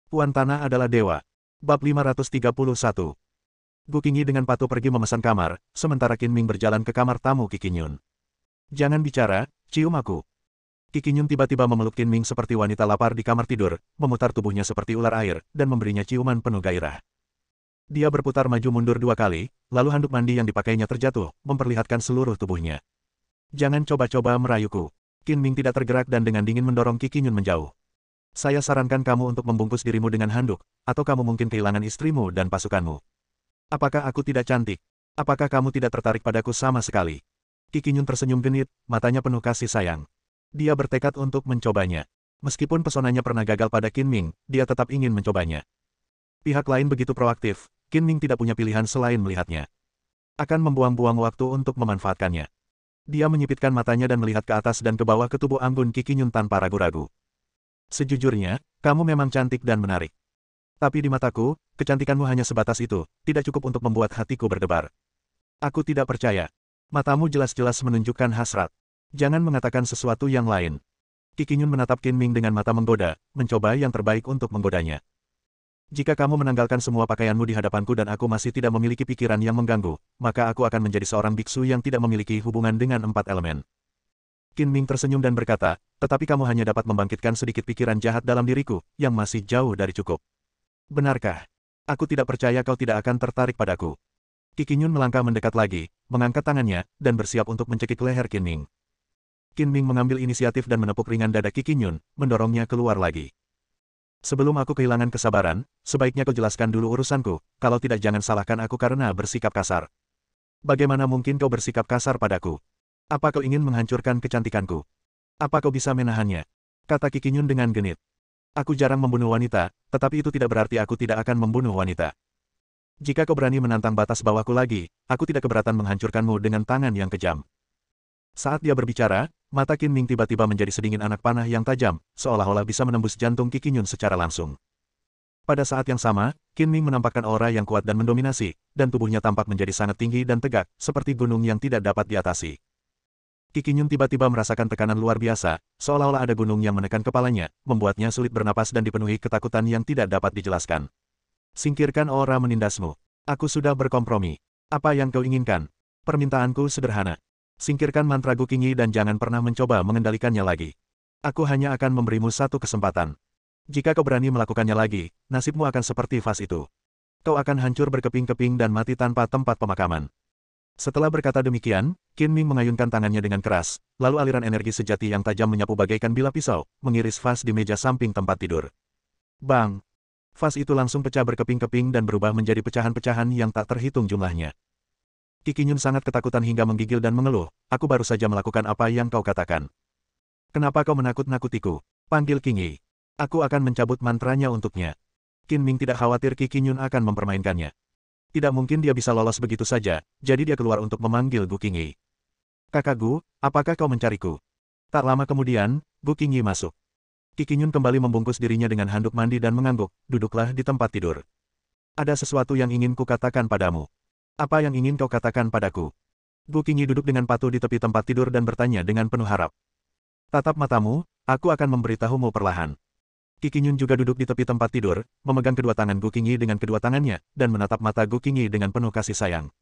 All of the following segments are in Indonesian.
Puan Tanah adalah dewa. Bab 531. Gu Qingyi dengan patuh pergi memesan kamar, sementara Qin Ming berjalan ke kamar tamu Qi Qinyun. Jangan bicara, cium aku. Qi Qinyun tiba-tiba memeluk Qin Ming seperti wanita lapar di kamar tidur, memutar tubuhnya seperti ular air, dan memberinya ciuman penuh gairah. Dia berputar maju mundur 2 kali, lalu handuk mandi yang dipakainya terjatuh, memperlihatkan seluruh tubuhnya. Jangan coba-coba merayuku. Qin Ming tidak tergerak dan dengan dingin mendorong Qi Qinyun menjauh. Saya sarankan kamu untuk membungkus dirimu dengan handuk, atau kamu mungkin kehilangan istrimu dan pasukanmu. Apakah aku tidak cantik? Apakah kamu tidak tertarik padaku sama sekali? Qi Qinyun tersenyum genit, matanya penuh kasih sayang. Dia bertekad untuk mencobanya. Meskipun pesonanya pernah gagal pada Qin Ming, dia tetap ingin mencobanya. Pihak lain begitu proaktif, Qin Ming tidak punya pilihan selain melihatnya. Akan membuang-buang waktu untuk memanfaatkannya. Dia menyipitkan matanya dan melihat ke atas dan ke bawah ke tubuh anggun Qi Qinyun tanpa ragu-ragu. Sejujurnya, kamu memang cantik dan menarik. Tapi di mataku, kecantikanmu hanya sebatas itu, tidak cukup untuk membuat hatiku berdebar. Aku tidak percaya. Matamu jelas-jelas menunjukkan hasrat. Jangan mengatakan sesuatu yang lain. Qi Qinyun menatap Qin Ming dengan mata menggoda, mencoba yang terbaik untuk menggodanya. Jika kamu menanggalkan semua pakaianmu di hadapanku dan aku masih tidak memiliki pikiran yang mengganggu, maka aku akan menjadi seorang biksu yang tidak memiliki hubungan dengan 4 elemen. Qin Ming tersenyum dan berkata, tetapi kamu hanya dapat membangkitkan sedikit pikiran jahat dalam diriku, yang masih jauh dari cukup. Benarkah? Aku tidak percaya kau tidak akan tertarik padaku. Qi Qinyun melangkah mendekat lagi, mengangkat tangannya, dan bersiap untuk mencekik leher Qin Ming. Qin Ming mengambil inisiatif dan menepuk ringan dada Qi Qinyun, mendorongnya keluar lagi. Sebelum aku kehilangan kesabaran, sebaiknya kau jelaskan dulu urusanku, kalau tidak jangan salahkan aku karena bersikap kasar. Bagaimana mungkin kau bersikap kasar padaku? Apa kau ingin menghancurkan kecantikanku? Apa kau bisa menahannya? Kata Qi Qinyun dengan genit. Aku jarang membunuh wanita, tetapi itu tidak berarti aku tidak akan membunuh wanita. Jika kau berani menantang batas bawahku lagi, aku tidak keberatan menghancurkanmu dengan tangan yang kejam. Saat dia berbicara, mata Qin Ming tiba-tiba menjadi sedingin anak panah yang tajam, seolah-olah bisa menembus jantung Qi Qinyun secara langsung. Pada saat yang sama, Qin Ming menampakkan aura yang kuat dan mendominasi, dan tubuhnya tampak menjadi sangat tinggi dan tegak, seperti gunung yang tidak dapat diatasi. Qi Qinyun tiba-tiba merasakan tekanan luar biasa, seolah-olah ada gunung yang menekan kepalanya, membuatnya sulit bernapas dan dipenuhi ketakutan yang tidak dapat dijelaskan. Singkirkan aura menindasmu. Aku sudah berkompromi. Apa yang kau inginkan? Permintaanku sederhana. Singkirkan mantra Gu Qingyi dan jangan pernah mencoba mengendalikannya lagi. Aku hanya akan memberimu satu kesempatan. Jika kau berani melakukannya lagi, nasibmu akan seperti vas itu. Kau akan hancur berkeping-keping dan mati tanpa tempat pemakaman. Setelah berkata demikian, Qin Ming mengayunkan tangannya dengan keras, lalu aliran energi sejati yang tajam menyapu bagaikan bilah pisau, mengiris vas di meja samping tempat tidur. Bang! Vas itu langsung pecah berkeping-keping dan berubah menjadi pecahan-pecahan yang tak terhitung jumlahnya. Qi Qinyun sangat ketakutan hingga menggigil dan mengeluh, aku baru saja melakukan apa yang kau katakan. Kenapa kau menakut-nakutiku? Panggil Qingyi. Aku akan mencabut mantranya untuknya. Qin Ming tidak khawatir Qi Qinyun akan mempermainkannya. Tidak mungkin dia bisa lolos begitu saja, jadi dia keluar untuk memanggil Gu Qingyi. Kakak Gu, apakah kau mencariku? Tak lama kemudian, Gu Qingyi masuk. Qi Qinyun kembali membungkus dirinya dengan handuk mandi dan mengangguk, duduklah di tempat tidur. Ada sesuatu yang ingin kukatakan padamu. Apa yang ingin kau katakan padaku? Gu Qingyi duduk dengan patuh di tepi tempat tidur dan bertanya dengan penuh harap. Tatap matamu, aku akan memberitahumu perlahan. Qi Qinyun juga duduk di tepi tempat tidur, memegang kedua tangan Gu Qingyi dengan kedua tangannya, dan menatap mata Gu Qingyi dengan penuh kasih sayang.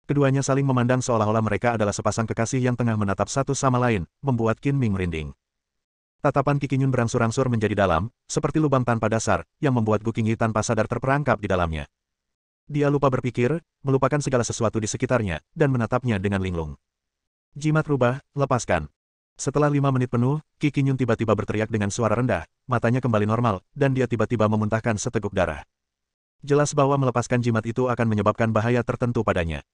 Keduanya saling memandang seolah-olah mereka adalah sepasang kekasih yang tengah menatap satu sama lain, membuat Qin Ming merinding. Tatapan Qi Qinyun berangsur-angsur menjadi dalam, seperti lubang tanpa dasar, yang membuat Gu Qingyi tanpa sadar terperangkap di dalamnya. Dia lupa berpikir, melupakan segala sesuatu di sekitarnya, dan menatapnya dengan linglung. Jimat rubah, lepaskan. Setelah 5 menit penuh, Qi Qinyun tiba-tiba berteriak dengan suara rendah, matanya kembali normal, dan dia tiba-tiba memuntahkan seteguk darah. Jelas bahwa melepaskan jimat itu akan menyebabkan bahaya tertentu padanya.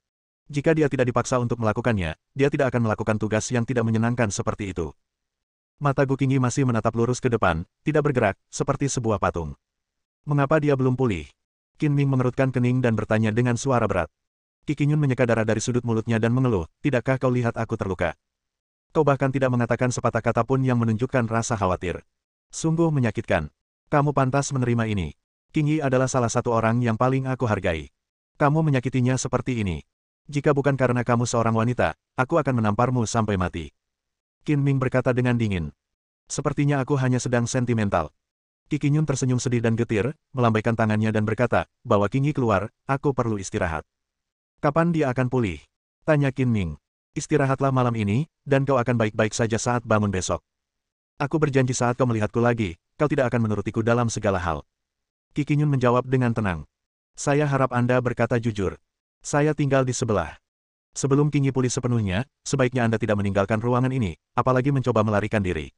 Jika dia tidak dipaksa untuk melakukannya, dia tidak akan melakukan tugas yang tidak menyenangkan seperti itu. Mata Gu Qingyi masih menatap lurus ke depan, tidak bergerak, seperti sebuah patung. Mengapa dia belum pulih? Qin Ming mengerutkan kening dan bertanya dengan suara berat. Qi Qinyun menyeka darah dari sudut mulutnya dan mengeluh, tidakkah kau lihat aku terluka? Kau bahkan tidak mengatakan sepatah kata pun yang menunjukkan rasa khawatir. Sungguh menyakitkan. Kamu pantas menerima ini. Qingyi adalah salah satu orang yang paling aku hargai. Kamu menyakitinya seperti ini. Jika bukan karena kamu seorang wanita, aku akan menamparmu sampai mati. Qin Ming berkata dengan dingin. Sepertinya aku hanya sedang sentimental. Qi Qinyun tersenyum sedih dan getir, melambaikan tangannya dan berkata, "Bawa Qingyi keluar, aku perlu istirahat." "Kapan dia akan pulih?" tanya Qin Ming. "Istirahatlah malam ini, dan kau akan baik-baik saja saat bangun besok. Aku berjanji saat kau melihatku lagi, kau tidak akan menurutiku dalam segala hal." Qi Qinyun menjawab dengan tenang. "Saya harap Anda berkata jujur. Saya tinggal di sebelah. Sebelum Qingyi pulih sepenuhnya, sebaiknya Anda tidak meninggalkan ruangan ini, apalagi mencoba melarikan diri.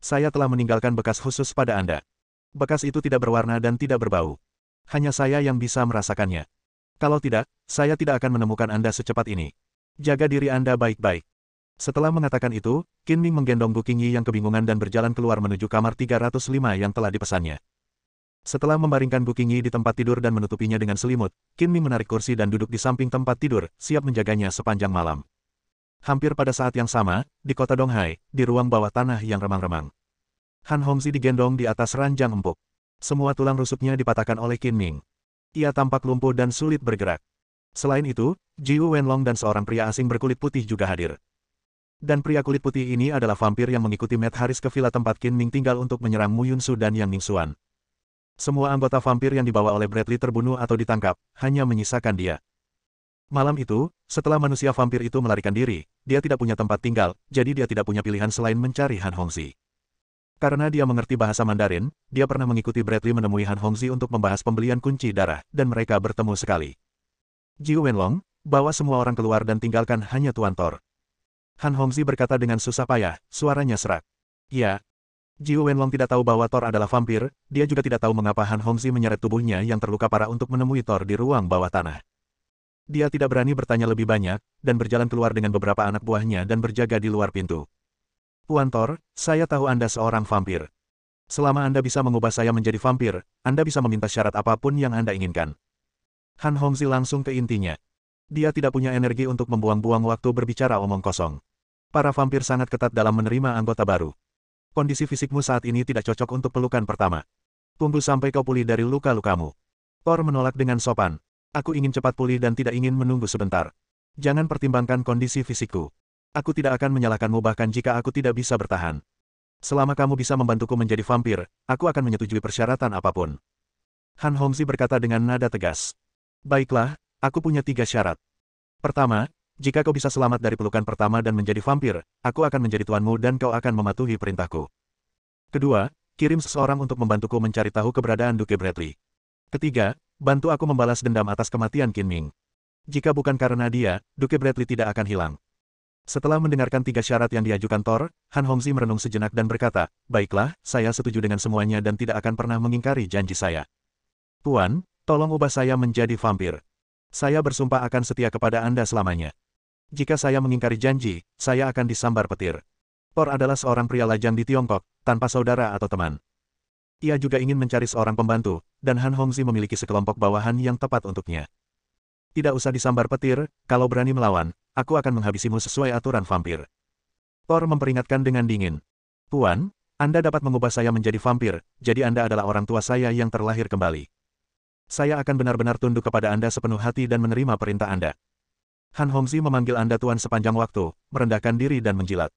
Saya telah meninggalkan bekas khusus pada Anda. Bekas itu tidak berwarna dan tidak berbau. Hanya saya yang bisa merasakannya. Kalau tidak, saya tidak akan menemukan Anda secepat ini. Jaga diri Anda baik-baik." Setelah mengatakan itu, Qin Ming menggendong Gu Qingyi yang kebingungan dan berjalan keluar menuju kamar 305 yang telah dipesannya. Setelah membaringkan Gu Qingyi di tempat tidur dan menutupinya dengan selimut, Qin Ming menarik kursi dan duduk di samping tempat tidur, siap menjaganya sepanjang malam. Hampir pada saat yang sama, di kota Donghai, di ruang bawah tanah yang remang-remang, Han Hongzhi digendong di atas ranjang empuk. Semua tulang rusuknya dipatahkan oleh Qin Ming. Ia tampak lumpuh dan sulit bergerak. Selain itu, Jiu Wenlong dan seorang pria asing berkulit putih juga hadir. Dan pria kulit putih ini adalah vampir yang mengikuti Matt Haris ke villa tempat Qin Ming tinggal untuk menyerang Mu Yunsu dan Yang Ningxuan. Semua anggota vampir yang dibawa oleh Bradley terbunuh atau ditangkap, hanya menyisakan dia. Malam itu, setelah manusia vampir itu melarikan diri, dia tidak punya tempat tinggal, jadi dia tidak punya pilihan selain mencari Han Hongzhi. Karena dia mengerti bahasa Mandarin, dia pernah mengikuti Bradley menemui Han Hongzhi untuk membahas pembelian kunci darah, dan mereka bertemu sekali. "Jiu Wenlong, bawa semua orang keluar dan tinggalkan hanya Tuan Thor." Han Hongzhi berkata dengan susah payah, suaranya serak. "Ya." Jiu Wenlong tidak tahu bahwa Thor adalah vampir, dia juga tidak tahu mengapa Han Hongzhi menyeret tubuhnya yang terluka parah untuk menemui Thor di ruang bawah tanah. Dia tidak berani bertanya lebih banyak, dan berjalan keluar dengan beberapa anak buahnya dan berjaga di luar pintu. "Tuan Thor, saya tahu Anda seorang vampir. Selama Anda bisa mengubah saya menjadi vampir, Anda bisa meminta syarat apapun yang Anda inginkan." Han Hongzhi langsung ke intinya. Dia tidak punya energi untuk membuang-buang waktu berbicara omong kosong. Para vampir sangat ketat dalam menerima anggota baru. "Kondisi fisikmu saat ini tidak cocok untuk pelukan pertama. Tunggu sampai kau pulih dari luka-lukamu." Thor menolak dengan sopan. "Aku ingin cepat pulih dan tidak ingin menunggu sebentar. Jangan pertimbangkan kondisi fisikku. Aku tidak akan menyalahkanmu bahkan jika aku tidak bisa bertahan. Selama kamu bisa membantuku menjadi vampir, aku akan menyetujui persyaratan apapun." Han Hongzhi berkata dengan nada tegas. "Baiklah, aku punya 3 syarat. Pertama, jika kau bisa selamat dari pelukan pertama dan menjadi vampir, aku akan menjadi tuanmu dan kau akan mematuhi perintahku. Kedua, kirim seseorang untuk membantuku mencari tahu keberadaan Duke Bradley. Ketiga, bantu aku membalas dendam atas kematian Qin Ming. Jika bukan karena dia, Duke Bradley tidak akan hilang." Setelah mendengarkan 3 syarat yang diajukan Thor, Han Hongzhi merenung sejenak dan berkata, "Baiklah, saya setuju dengan semuanya dan tidak akan pernah mengingkari janji saya. Tuan, tolong ubah saya menjadi vampir. Saya bersumpah akan setia kepada Anda selamanya. Jika saya mengingkari janji, saya akan disambar petir." Thor adalah seorang pria lajang di Tiongkok, tanpa saudara atau teman. Ia juga ingin mencari seorang pembantu, dan Han Hongzhi memiliki sekelompok bawahan yang tepat untuknya. "Tidak usah disambar petir, kalau berani melawan, aku akan menghabisimu sesuai aturan vampir." Thor memperingatkan dengan dingin. "Tuan, Anda dapat mengubah saya menjadi vampir, jadi Anda adalah orang tua saya yang terlahir kembali. Saya akan benar-benar tunduk kepada Anda sepenuh hati dan menerima perintah Anda." Han Hongzhi memanggil Anda Tuan sepanjang waktu, merendahkan diri dan menjilat.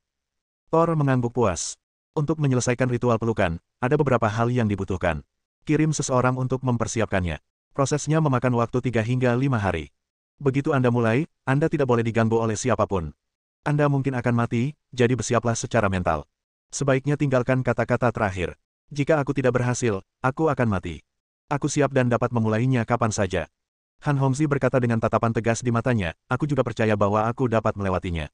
Thor mengangguk puas. Untuk menyelesaikan ritual pelukan, ada beberapa hal yang dibutuhkan. Kirim seseorang untuk mempersiapkannya. Prosesnya memakan waktu 3 hingga 5 hari. Begitu Anda mulai, Anda tidak boleh diganggu oleh siapapun. Anda mungkin akan mati, jadi bersiaplah secara mental. Sebaiknya tinggalkan kata-kata terakhir. "Jika aku tidak berhasil, aku akan mati. Aku siap dan dapat memulainya kapan saja." Han Hongzhi berkata dengan tatapan tegas di matanya, "Aku juga percaya bahwa aku dapat melewatinya.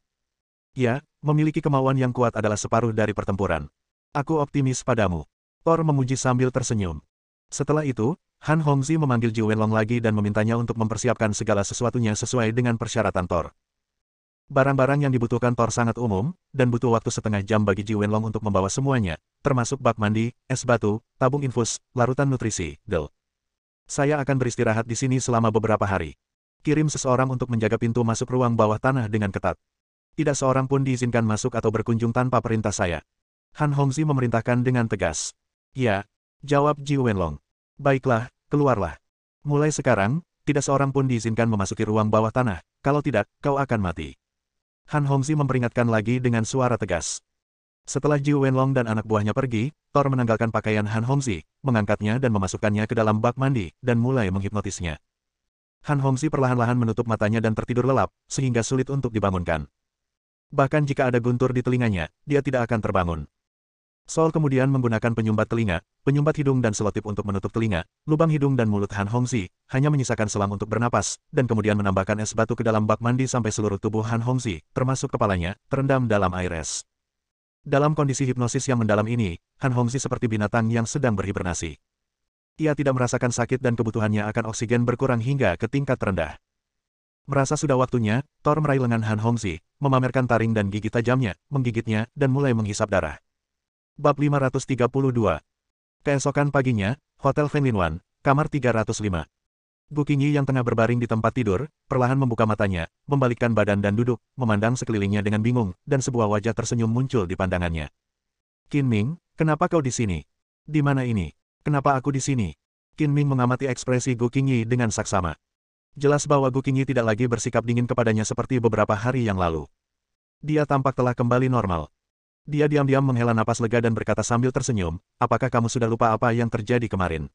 Ya, memiliki kemauan yang kuat adalah separuh dari pertempuran. Aku optimis padamu." Thor memuji sambil tersenyum. Setelah itu, Han Hongzhi memanggil Jiu Wenlong lagi dan memintanya untuk mempersiapkan segala sesuatunya sesuai dengan persyaratan Thor. Barang-barang yang dibutuhkan Thor sangat umum, dan butuh waktu setengah jam bagi Jiu Wenlong untuk membawa semuanya, termasuk bak mandi, es batu, tabung infus, larutan nutrisi, gel. "Saya akan beristirahat di sini selama beberapa hari. Kirim seseorang untuk menjaga pintu masuk ruang bawah tanah dengan ketat. Tidak seorang pun diizinkan masuk atau berkunjung tanpa perintah saya." Han Hongzhi memerintahkan dengan tegas. "Ya," jawab Jiu Wenlong. "Baiklah, keluarlah. Mulai sekarang, tidak seorang pun diizinkan memasuki ruang bawah tanah, kalau tidak, kau akan mati." Han Hongzhi memperingatkan lagi dengan suara tegas. Setelah Jiu Wenlong dan anak buahnya pergi, Thor menanggalkan pakaian Han Hongxi, mengangkatnya dan memasukkannya ke dalam bak mandi, dan mulai menghipnotisnya. Han Hongxi perlahan-lahan menutup matanya dan tertidur lelap, sehingga sulit untuk dibangunkan. Bahkan jika ada guntur di telinganya, dia tidak akan terbangun. Sol kemudian menggunakan penyumbat telinga, penyumbat hidung dan selotip untuk menutup telinga, lubang hidung dan mulut Han Hongxi, hanya menyisakan selang untuk bernapas, dan kemudian menambahkan es batu ke dalam bak mandi sampai seluruh tubuh Han Hongxi, termasuk kepalanya, terendam dalam air es. Dalam kondisi hipnosis yang mendalam ini, Han Hongxi seperti binatang yang sedang berhibernasi. Ia tidak merasakan sakit dan kebutuhannya akan oksigen berkurang hingga ke tingkat terendah. Merasa sudah waktunya, Thor meraih lengan Han Hongxi, memamerkan taring dan gigi tajamnya, menggigitnya, dan mulai menghisap darah. Bab 532. Keesokan paginya, Hotel Fenlin, kamar 305. Gu Qingyi yang tengah berbaring di tempat tidur, perlahan membuka matanya, membalikkan badan dan duduk, memandang sekelilingnya dengan bingung, dan sebuah wajah tersenyum muncul di pandangannya. Qin Ming, kenapa kau di sini? Di mana ini? Kenapa aku di sini? Qin Ming mengamati ekspresi Gu Qingyi dengan saksama. Jelas bahwa Gu Qingyi tidak lagi bersikap dingin kepadanya seperti beberapa hari yang lalu. Dia tampak telah kembali normal. Dia diam-diam menghela napas lega dan berkata sambil tersenyum, apakah kamu sudah lupa apa yang terjadi kemarin?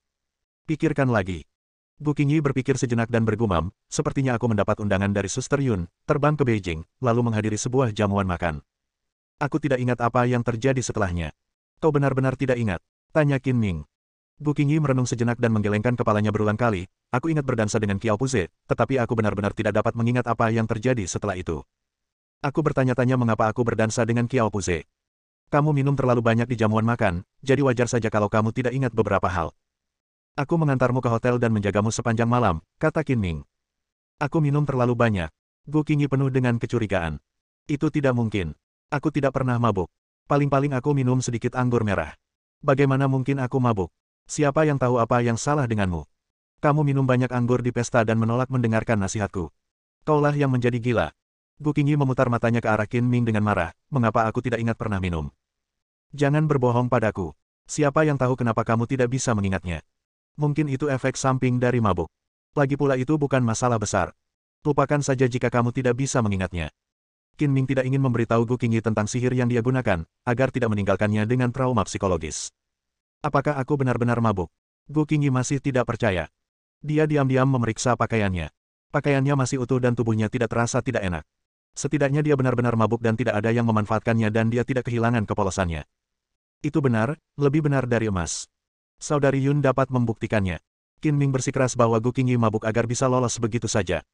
Pikirkan lagi. Gu Qingyi berpikir sejenak dan bergumam, sepertinya aku mendapat undangan dari Suster Yun, terbang ke Beijing, lalu menghadiri sebuah jamuan makan. Aku tidak ingat apa yang terjadi setelahnya. Kau benar-benar tidak ingat? Tanya Qin Ming. Gu Qingyi merenung sejenak dan menggelengkan kepalanya berulang kali, aku ingat berdansa dengan Qiao Puze, tetapi aku benar-benar tidak dapat mengingat apa yang terjadi setelah itu. Aku bertanya-tanya mengapa aku berdansa dengan Qiao Puze. Kamu minum terlalu banyak di jamuan makan, jadi wajar saja kalau kamu tidak ingat beberapa hal. Aku mengantarmu ke hotel dan menjagamu sepanjang malam, kata Qin Ming. Aku minum terlalu banyak. Gu Qingyi penuh dengan kecurigaan. Itu tidak mungkin. Aku tidak pernah mabuk. Paling-paling aku minum sedikit anggur merah. Bagaimana mungkin aku mabuk? Siapa yang tahu apa yang salah denganmu? Kamu minum banyak anggur di pesta dan menolak mendengarkan nasihatku. Kaulah yang menjadi gila. Gu Qingyi memutar matanya ke arah Qin Ming dengan marah, mengapa aku tidak ingat pernah minum? Jangan berbohong padaku. Siapa yang tahu kenapa kamu tidak bisa mengingatnya? Mungkin itu efek samping dari mabuk. Lagi pula itu bukan masalah besar. Lupakan saja jika kamu tidak bisa mengingatnya. Qin Ming tidak ingin memberitahu Gu Qingyi tentang sihir yang dia gunakan, agar tidak meninggalkannya dengan trauma psikologis. Apakah aku benar-benar mabuk? Gu Qingyi masih tidak percaya. Dia diam-diam memeriksa pakaiannya. Pakaiannya masih utuh dan tubuhnya tidak terasa tidak enak. Setidaknya dia benar-benar mabuk dan tidak ada yang memanfaatkannya dan dia tidak kehilangan kepolosannya. Itu benar, lebih benar dari emas. Saudari Yun dapat membuktikannya. Qin Ming bersikeras bahwa Gu Qingyi mabuk agar bisa lolos begitu saja.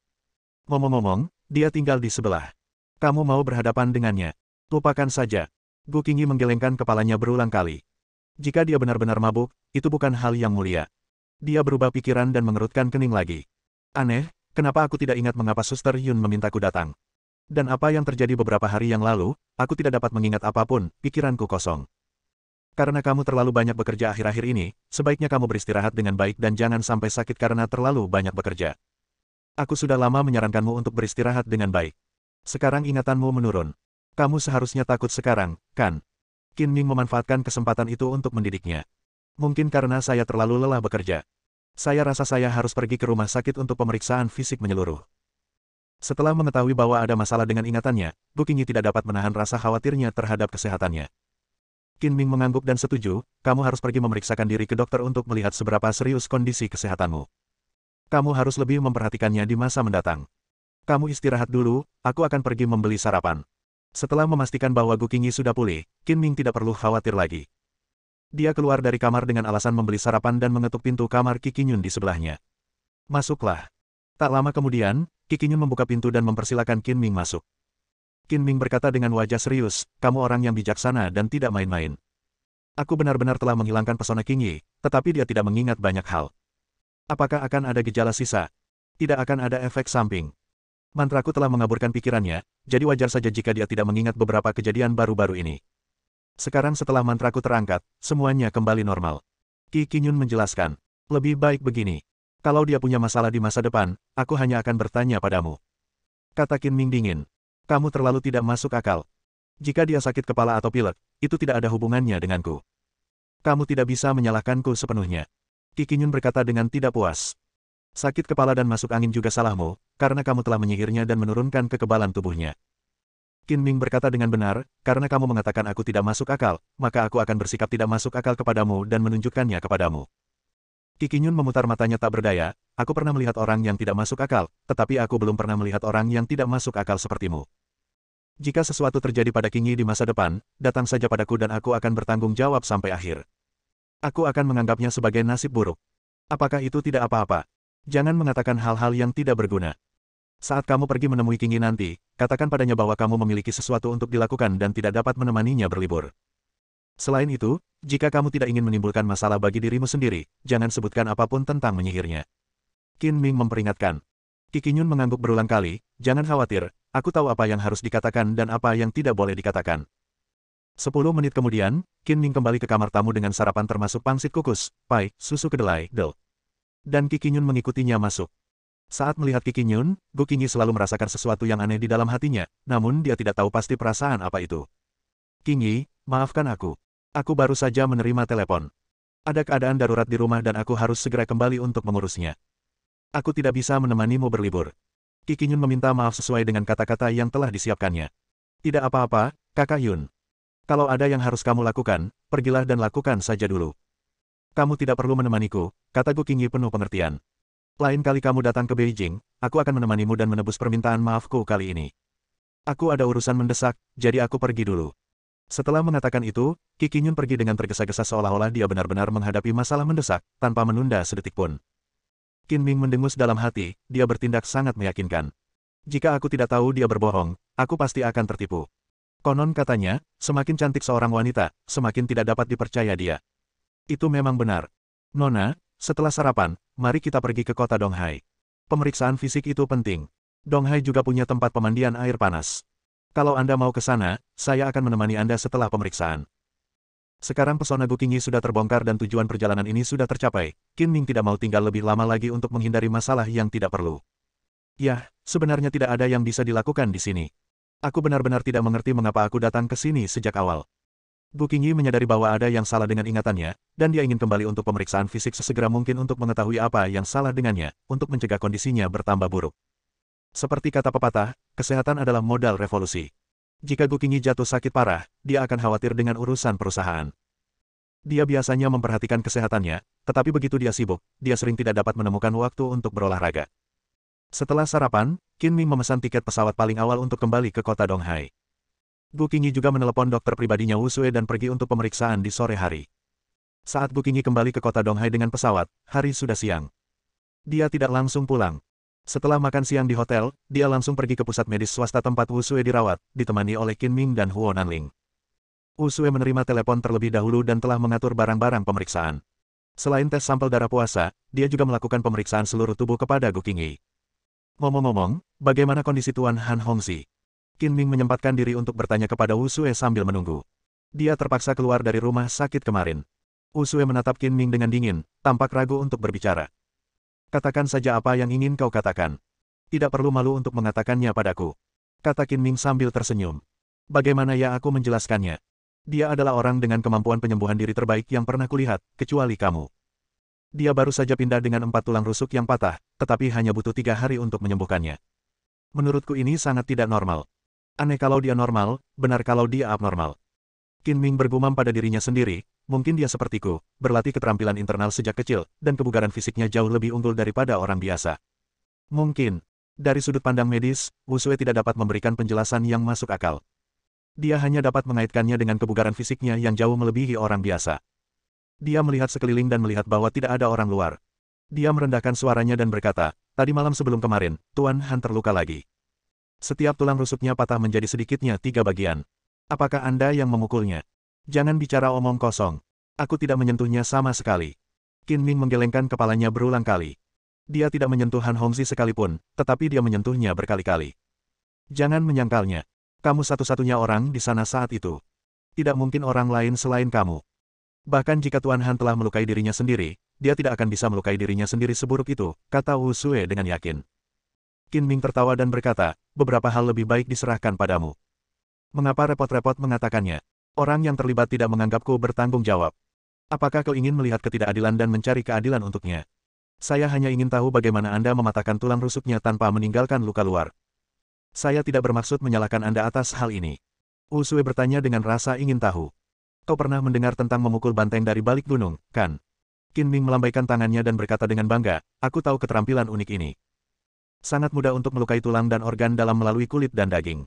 Ngomong-ngomong, dia tinggal di sebelah. Kamu mau berhadapan dengannya? Lupakan saja. Gu Qingyi menggelengkan kepalanya berulang kali. Jika dia benar-benar mabuk, itu bukan hal yang mulia. Dia berubah pikiran dan mengerutkan kening lagi. Aneh, kenapa aku tidak ingat mengapa Suster Yun memintaku datang? Dan apa yang terjadi beberapa hari yang lalu, aku tidak dapat mengingat apapun, pikiranku kosong. Karena kamu terlalu banyak bekerja akhir-akhir ini, sebaiknya kamu beristirahat dengan baik dan jangan sampai sakit karena terlalu banyak bekerja. Aku sudah lama menyarankanmu untuk beristirahat dengan baik. Sekarang ingatanmu menurun. Kamu seharusnya takut sekarang, kan? Qin Ming memanfaatkan kesempatan itu untuk mendidiknya. Mungkin karena saya terlalu lelah bekerja. Saya rasa saya harus pergi ke rumah sakit untuk pemeriksaan fisik menyeluruh. Setelah mengetahui bahwa ada masalah dengan ingatannya, Gu Qingyi tidak dapat menahan rasa khawatirnya terhadap kesehatannya. Qin Ming mengangguk dan setuju, kamu harus pergi memeriksakan diri ke dokter untuk melihat seberapa serius kondisi kesehatanmu. Kamu harus lebih memperhatikannya di masa mendatang. Kamu istirahat dulu, aku akan pergi membeli sarapan. Setelah memastikan bahwa Gu Qingyi sudah pulih, Qin Ming tidak perlu khawatir lagi. Dia keluar dari kamar dengan alasan membeli sarapan dan mengetuk pintu kamar Qi Qinyun di sebelahnya. Masuklah. Tak lama kemudian, Qi Qinyun membuka pintu dan mempersilakan Qin Ming masuk. Qin Ming berkata dengan wajah serius, kamu orang yang bijaksana dan tidak main-main. Aku benar-benar telah menghilangkan pesona Qingyi, tetapi dia tidak mengingat banyak hal. Apakah akan ada gejala sisa? Tidak akan ada efek samping. Mantraku telah mengaburkan pikirannya, jadi wajar saja jika dia tidak mengingat beberapa kejadian baru-baru ini. Sekarang setelah mantraku terangkat, semuanya kembali normal. Qi Qinyun menjelaskan, lebih baik begini. Kalau dia punya masalah di masa depan, aku hanya akan bertanya padamu. Kata Qin Ming dingin. Kamu terlalu tidak masuk akal. Jika dia sakit kepala atau pilek, itu tidak ada hubungannya denganku. Kamu tidak bisa menyalahkanku sepenuhnya. Qi Qinyun berkata dengan tidak puas. Sakit kepala dan masuk angin juga salahmu, karena kamu telah menyihirnya dan menurunkan kekebalan tubuhnya. Qin Ming berkata dengan benar, karena kamu mengatakan aku tidak masuk akal, maka aku akan bersikap tidak masuk akal kepadamu dan menunjukkannya kepadamu. Qi Qinyun memutar matanya tak berdaya, aku pernah melihat orang yang tidak masuk akal, tetapi aku belum pernah melihat orang yang tidak masuk akal sepertimu. Jika sesuatu terjadi pada Qingyi di masa depan, datang saja padaku dan aku akan bertanggung jawab sampai akhir. Aku akan menganggapnya sebagai nasib buruk. Apakah itu tidak apa-apa? Jangan mengatakan hal-hal yang tidak berguna. Saat kamu pergi menemui Qingyi nanti, katakan padanya bahwa kamu memiliki sesuatu untuk dilakukan dan tidak dapat menemaninya berlibur. Selain itu, jika kamu tidak ingin menimbulkan masalah bagi dirimu sendiri, jangan sebutkan apapun tentang menyihirnya. Qin Ming memperingatkan. Qi Qinyun mengangguk berulang kali, jangan khawatir, aku tahu apa yang harus dikatakan dan apa yang tidak boleh dikatakan. 10 menit kemudian, Qin Ming kembali ke kamar tamu dengan sarapan termasuk pangsit kukus, pai, susu kedelai, del. Dan Qi Qinyun mengikutinya masuk. Saat melihat Qi Qinyun, Gu Qingyi selalu merasakan sesuatu yang aneh di dalam hatinya, namun dia tidak tahu pasti perasaan apa itu. Qingyi, maafkan aku. Aku baru saja menerima telepon. Ada keadaan darurat di rumah dan aku harus segera kembali untuk mengurusnya. Aku tidak bisa menemanimu berlibur. Qi Qinyun meminta maaf sesuai dengan kata-kata yang telah disiapkannya. Tidak apa-apa, Kakak Yun. Kalau ada yang harus kamu lakukan, pergilah dan lakukan saja dulu. Kamu tidak perlu menemaniku, kata Gu Qingyi penuh pengertian. Lain kali kamu datang ke Beijing, aku akan menemanimu dan menebus permintaan maafku kali ini. Aku ada urusan mendesak, jadi aku pergi dulu. Setelah mengatakan itu, Qi Qinyun pergi dengan tergesa-gesa seolah-olah dia benar-benar menghadapi masalah mendesak, tanpa menunda sedetik pun. Qin Ming mendengus dalam hati, dia bertindak sangat meyakinkan. Jika aku tidak tahu dia berbohong, aku pasti akan tertipu. Konon katanya, semakin cantik seorang wanita, semakin tidak dapat dipercaya dia. Itu memang benar. Nona, setelah sarapan, mari kita pergi ke kota Donghai. Pemeriksaan fisik itu penting. Donghai juga punya tempat pemandian air panas. Kalau Anda mau ke sana, saya akan menemani Anda setelah pemeriksaan. Sekarang pesona Gu Qingyi sudah terbongkar dan tujuan perjalanan ini sudah tercapai. Qin Ming tidak mau tinggal lebih lama lagi untuk menghindari masalah yang tidak perlu. Yah, sebenarnya tidak ada yang bisa dilakukan di sini. Aku benar-benar tidak mengerti mengapa aku datang ke sini sejak awal. Gu Qingyi menyadari bahwa ada yang salah dengan ingatannya, dan dia ingin kembali untuk pemeriksaan fisik sesegera mungkin untuk mengetahui apa yang salah dengannya, untuk mencegah kondisinya bertambah buruk. Seperti kata pepatah, kesehatan adalah modal revolusi. Jika Gu Qingyi jatuh sakit parah, dia akan khawatir dengan urusan perusahaan. Dia biasanya memperhatikan kesehatannya, tetapi begitu dia sibuk, dia sering tidak dapat menemukan waktu untuk berolahraga. Setelah sarapan, Qin Ming memesan tiket pesawat paling awal untuk kembali ke kota Donghai. Gu Qingyi juga menelepon dokter pribadinya Wu Sue dan pergi untuk pemeriksaan di sore hari. Saat Gu Qingyi kembali ke kota Donghai dengan pesawat, hari sudah siang. Dia tidak langsung pulang. Setelah makan siang di hotel, dia langsung pergi ke pusat medis swasta tempat Wu Sue dirawat, ditemani oleh Qin Ming dan Huo Nanling. Wu Sue menerima telepon terlebih dahulu dan telah mengatur barang-barang pemeriksaan. Selain tes sampel darah puasa, dia juga melakukan pemeriksaan seluruh tubuh kepada Gu Qingyi. Ngomong-ngomong, bagaimana kondisi Tuan Han Hongxi? Qin Ming menyempatkan diri untuk bertanya kepada Wu Sue sambil menunggu. Dia terpaksa keluar dari rumah sakit kemarin. Wu Sue menatap Qin Ming dengan dingin, tampak ragu untuk berbicara. Katakan saja apa yang ingin kau katakan. Tidak perlu malu untuk mengatakannya padaku. Kata Qin Ming sambil tersenyum. Bagaimana ya aku menjelaskannya? Dia adalah orang dengan kemampuan penyembuhan diri terbaik yang pernah kulihat, kecuali kamu. Dia baru saja pindah dengan 4 tulang rusuk yang patah, tetapi hanya butuh 3 hari untuk menyembuhkannya. Menurutku ini sangat tidak normal. Aneh kalau dia normal, benar kalau dia abnormal. Qin Ming bergumam pada dirinya sendiri, mungkin dia sepertiku, berlatih keterampilan internal sejak kecil, dan kebugaran fisiknya jauh lebih unggul daripada orang biasa. Mungkin, dari sudut pandang medis, Wu Sue tidak dapat memberikan penjelasan yang masuk akal. Dia hanya dapat mengaitkannya dengan kebugaran fisiknya yang jauh melebihi orang biasa. Dia melihat sekeliling dan melihat bahwa tidak ada orang luar. Dia merendahkan suaranya dan berkata, tadi malam sebelum kemarin, Tuan Han terluka lagi. Setiap tulang rusuknya patah menjadi sedikitnya 3 bagian. Apakah Anda yang memukulnya? Jangan bicara omong kosong. Aku tidak menyentuhnya sama sekali. Qin Ming menggelengkan kepalanya berulang kali. Dia tidak menyentuh Han Hongxi sekalipun, tetapi dia menyentuhnya berkali-kali. Jangan menyangkalnya. Kamu satu-satunya orang di sana saat itu. Tidak mungkin orang lain selain kamu. Bahkan jika Tuan Han telah melukai dirinya sendiri, dia tidak akan bisa melukai dirinya sendiri seburuk itu, kata Wu Sue dengan yakin. Qin Ming tertawa dan berkata, beberapa hal lebih baik diserahkan padamu. Mengapa repot-repot mengatakannya? Orang yang terlibat tidak menganggapku bertanggung jawab. Apakah kau ingin melihat ketidakadilan dan mencari keadilan untuknya? Saya hanya ingin tahu bagaimana Anda mematahkan tulang rusuknya tanpa meninggalkan luka luar. Saya tidak bermaksud menyalahkan Anda atas hal ini. Usue bertanya dengan rasa ingin tahu. Kau pernah mendengar tentang memukul banteng dari balik gunung, kan? Qin Ming melambaikan tangannya dan berkata dengan bangga, aku tahu keterampilan unik ini. Sangat mudah untuk melukai tulang dan organ dalam melalui kulit dan daging.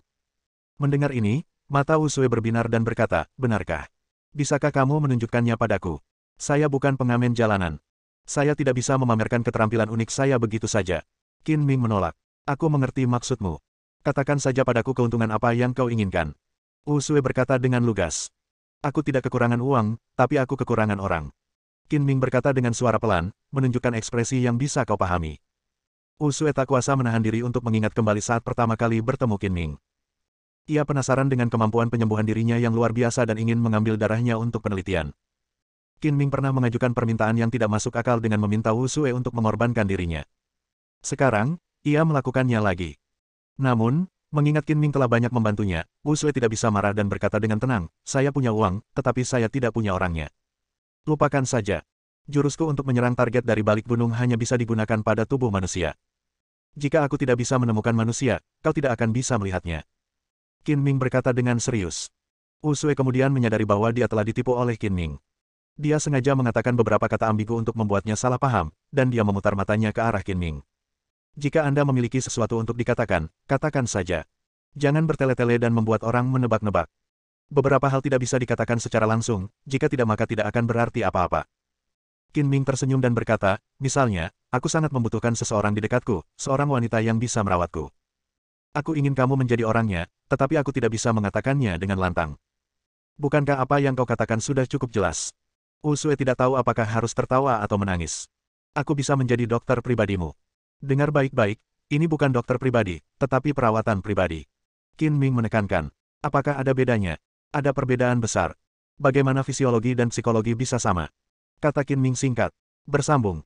Mendengar ini, mata Usue berbinar dan berkata, benarkah? Bisakah kamu menunjukkannya padaku? Saya bukan pengamen jalanan. Saya tidak bisa memamerkan keterampilan unik saya begitu saja. Qin Ming menolak. Aku mengerti maksudmu. Katakan saja padaku keuntungan apa yang kau inginkan. Usue berkata dengan lugas. Aku tidak kekurangan uang, tapi aku kekurangan orang. Qin Ming berkata dengan suara pelan, menunjukkan ekspresi yang bisa kau pahami. Usue tak kuasa menahan diri untuk mengingat kembali saat pertama kali bertemu Qin Ming. Ia penasaran dengan kemampuan penyembuhan dirinya yang luar biasa dan ingin mengambil darahnya untuk penelitian. Qin Ming pernah mengajukan permintaan yang tidak masuk akal dengan meminta Usue untuk mengorbankan dirinya. Sekarang, ia melakukannya lagi. Namun, mengingat Qin Ming telah banyak membantunya, Usue tidak bisa marah dan berkata dengan tenang, saya punya uang, tetapi saya tidak punya orangnya. Lupakan saja. Jurusku untuk menyerang target dari balik gunung hanya bisa digunakan pada tubuh manusia. Jika aku tidak bisa menemukan manusia, kau tidak akan bisa melihatnya. Qin Ming berkata dengan serius. Usue kemudian menyadari bahwa dia telah ditipu oleh Qin Ming. Dia sengaja mengatakan beberapa kata ambigu untuk membuatnya salah paham, dan dia memutar matanya ke arah Qin Ming. Jika Anda memiliki sesuatu untuk dikatakan, katakan saja. Jangan bertele-tele dan membuat orang menebak-nebak. Beberapa hal tidak bisa dikatakan secara langsung, jika tidak maka tidak akan berarti apa-apa. Qin Ming tersenyum dan berkata, misalnya, aku sangat membutuhkan seseorang di dekatku, seorang wanita yang bisa merawatku. Aku ingin kamu menjadi orangnya, tetapi aku tidak bisa mengatakannya dengan lantang. Bukankah apa yang kau katakan sudah cukup jelas? Usue tidak tahu apakah harus tertawa atau menangis. Aku bisa menjadi dokter pribadimu. Dengar baik-baik, ini bukan dokter pribadi, tetapi perawatan pribadi. Qin Ming menekankan, apakah ada bedanya? Ada perbedaan besar. Bagaimana fisiologi dan psikologi bisa sama? Kata Qin Ming singkat. Bersambung.